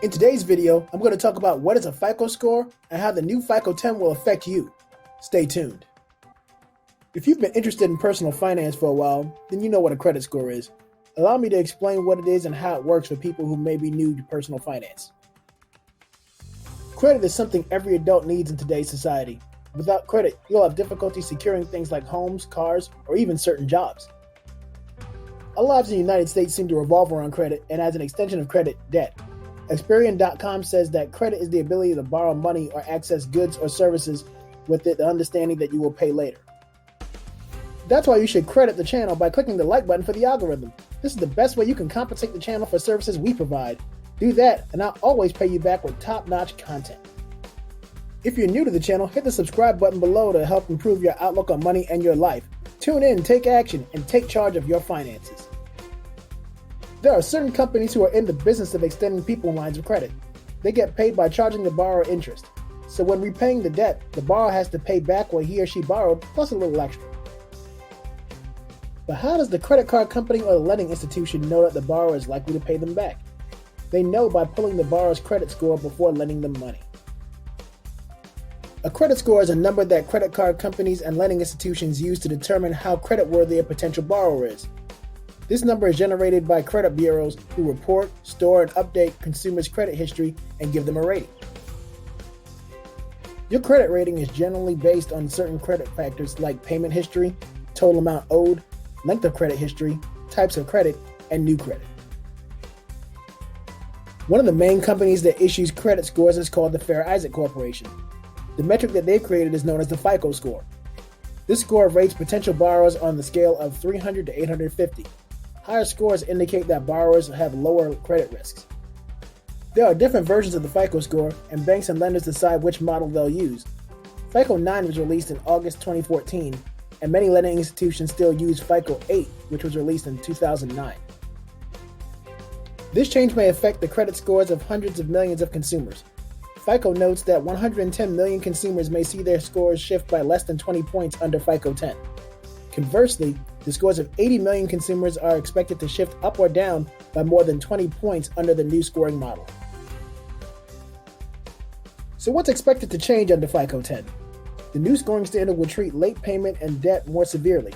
In today's video, I'm going to talk about what is a FICO score and how the new FICO 10 will affect you. Stay tuned. If you've been interested in personal finance for a while, then you know what a credit score is. Allow me to explain what it is and how it works for people who may be new to personal finance. Credit is something every adult needs in today's society. Without credit, you'll have difficulty securing things like homes, cars, or even certain jobs. Our lives in the United States seem to revolve around credit, and as an extension of credit, debt. Experian.com says that credit is the ability to borrow money or access goods or services with the understanding that you will pay later. That's why you should credit the channel by clicking the like button for the algorithm. This is the best way you can compensate the channel for services we provide. Do that, and I'll always pay you back with top-notch content. If you're new to the channel, hit the subscribe button below to help improve your outlook on money and your life. Tune in, take action, and take charge of your finances. There are certain companies who are in the business of extending people lines of credit. They get paid by charging the borrower interest. So when repaying the debt, the borrower has to pay back what he or she borrowed plus a little extra. But how does the credit card company or the lending institution know that the borrower is likely to pay them back? They know by pulling the borrower's credit score before lending them money. A credit score is a number that credit card companies and lending institutions use to determine how creditworthy a potential borrower is. This number is generated by credit bureaus who report, store, and update consumers' credit history and give them a rating. Your credit rating is generally based on certain credit factors like payment history, total amount owed, length of credit history, types of credit, and new credit. One of the main companies that issues credit scores is called the Fair Isaac Corporation. The metric that they've created is known as the FICO score. This score rates potential borrowers on the scale of 300 to 850. Higher scores indicate that borrowers have lower credit risks. There are different versions of the FICO score, and banks and lenders decide which model they'll use. FICO 9 was released in August 2014, and many lending institutions still use FICO 8, which was released in 2009. This change may affect the credit scores of hundreds of millions of consumers. FICO notes that 110 million consumers may see their scores shift by less than 20 points under FICO 10. Conversely, the scores of 80 million consumers are expected to shift up or down by more than 20 points under the new scoring model. So what's expected to change under FICO 10? The new scoring standard will treat late payment and debt more severely.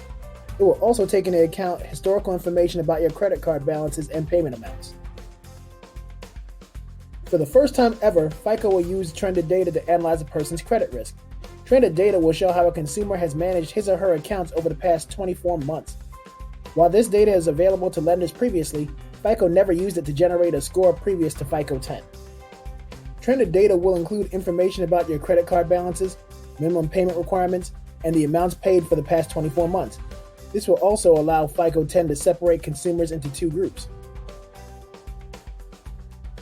It will also take into account historical information about your credit card balances and payment amounts. For the first time ever, FICO will use trended data to analyze a person's credit risk. Trended data will show how a consumer has managed his or her accounts over the past 24 months. While this data is available to lenders previously, FICO never used it to generate a score previous to FICO 10. Trended data will include information about your credit card balances, minimum payment requirements, and the amounts paid for the past 24 months. This will also allow FICO 10 to separate consumers into two groups.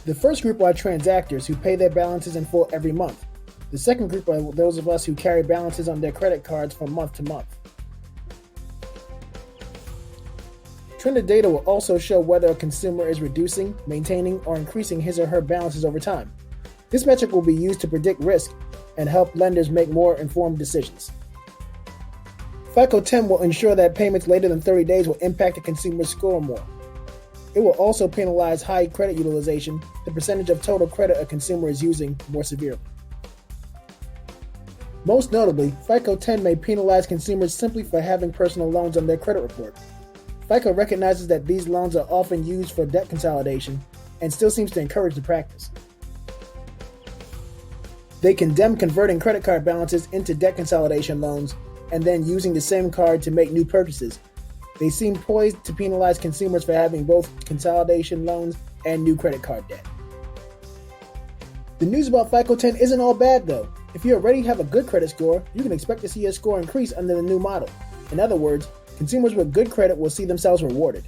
The first group are transactors who pay their balances in full every month. The second group are those of us who carry balances on their credit cards from month to month. Trended data will also show whether a consumer is reducing, maintaining, or increasing his or her balances over time. This metric will be used to predict risk and help lenders make more informed decisions. FICO 10 will ensure that payments later than 30 days will impact a consumer's score more. It will also penalize high credit utilization, the percentage of total credit a consumer is using, more severely. Most notably, FICO 10 may penalize consumers simply for having personal loans on their credit report. FICO recognizes that these loans are often used for debt consolidation and still seems to encourage the practice. They condemn converting credit card balances into debt consolidation loans and then using the same card to make new purchases. They seem poised to penalize consumers for having both consolidation loans and new credit card debt. The news about FICO 10 isn't all bad though. If you already have a good credit score, you can expect to see your score increase under the new model. In other words, consumers with good credit will see themselves rewarded.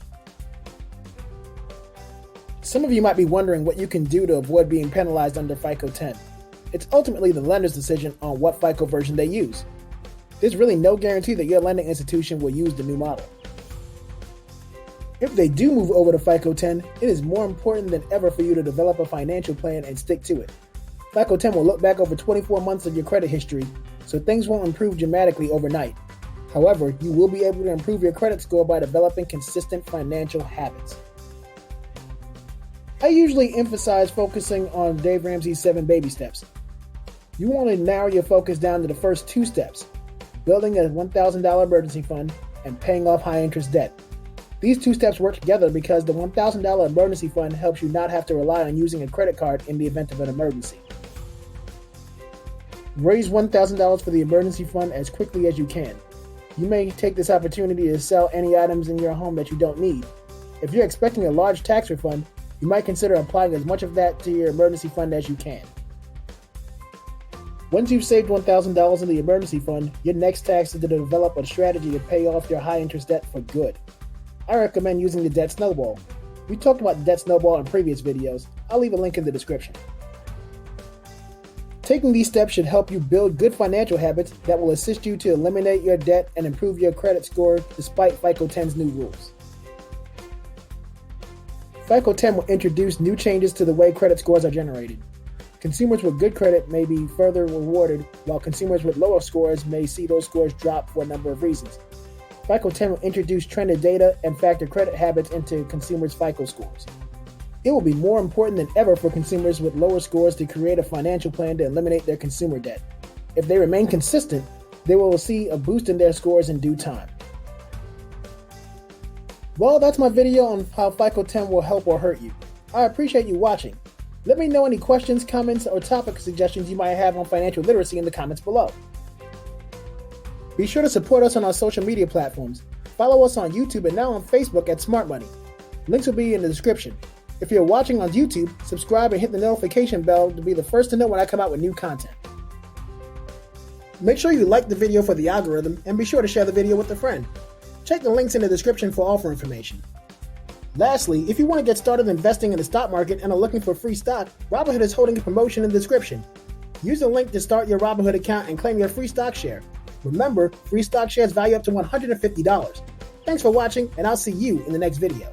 Some of you might be wondering what you can do to avoid being penalized under FICO 10. It's ultimately the lender's decision on what FICO version they use. There's really no guarantee that your lending institution will use the new model. If they do move over to FICO 10, it is more important than ever for you to develop a financial plan and stick to it. FICO 10 will look back over 24 months of your credit history, so things won't improve dramatically overnight. However, you will be able to improve your credit score by developing consistent financial habits. I usually emphasize focusing on Dave Ramsey's 7 baby steps. You want to narrow your focus down to the first 2 steps: building a $1,000 emergency fund and paying off high-interest debt. These 2 steps work together because the $1,000 emergency fund helps you not have to rely on using a credit card in the event of an emergency. Raise $1,000 for the emergency fund as quickly as you can. You may take this opportunity to sell any items in your home that you don't need. If you're expecting a large tax refund, you might consider applying as much of that to your emergency fund as you can. Once you've saved $1,000 in the emergency fund, your next task is to develop a strategy to pay off your high-interest debt for good. I recommend using the debt snowball. We talked about the debt snowball in previous videos. I'll leave a link in the description. Taking these steps should help you build good financial habits that will assist you to eliminate your debt and improve your credit score despite FICO 10's new rules. FICO 10 will introduce new changes to the way credit scores are generated. Consumers with good credit may be further rewarded, while consumers with lower scores may see those scores drop for a number of reasons. FICO 10 will introduce trended data and factor credit habits into consumers' FICO scores. It will be more important than ever for consumers with lower scores to create a financial plan to eliminate their consumer debt. If they remain consistent, they will see a boost in their scores in due time. Well, that's my video on how FICO 10 will help or hurt you. I appreciate you watching. Let me know any questions, comments, or topic suggestions you might have on financial literacy in the comments below. Be sure to support us on our social media platforms. Follow us on YouTube and now on Facebook at Smart Money. Links will be in the description. If you're watching on YouTube, subscribe and hit the notification bell to be the first to know when I come out with new content. Make sure you like the video for the algorithm and be sure to share the video with a friend. Check the links in the description for offer information. Lastly, if you want to get started investing in the stock market and are looking for free stock, Robinhood is holding a promotion in the description. Use the link to start your Robinhood account and claim your free stock share. Remember, free stock shares value up to $150. Thanks for watching, and I'll see you in the next video.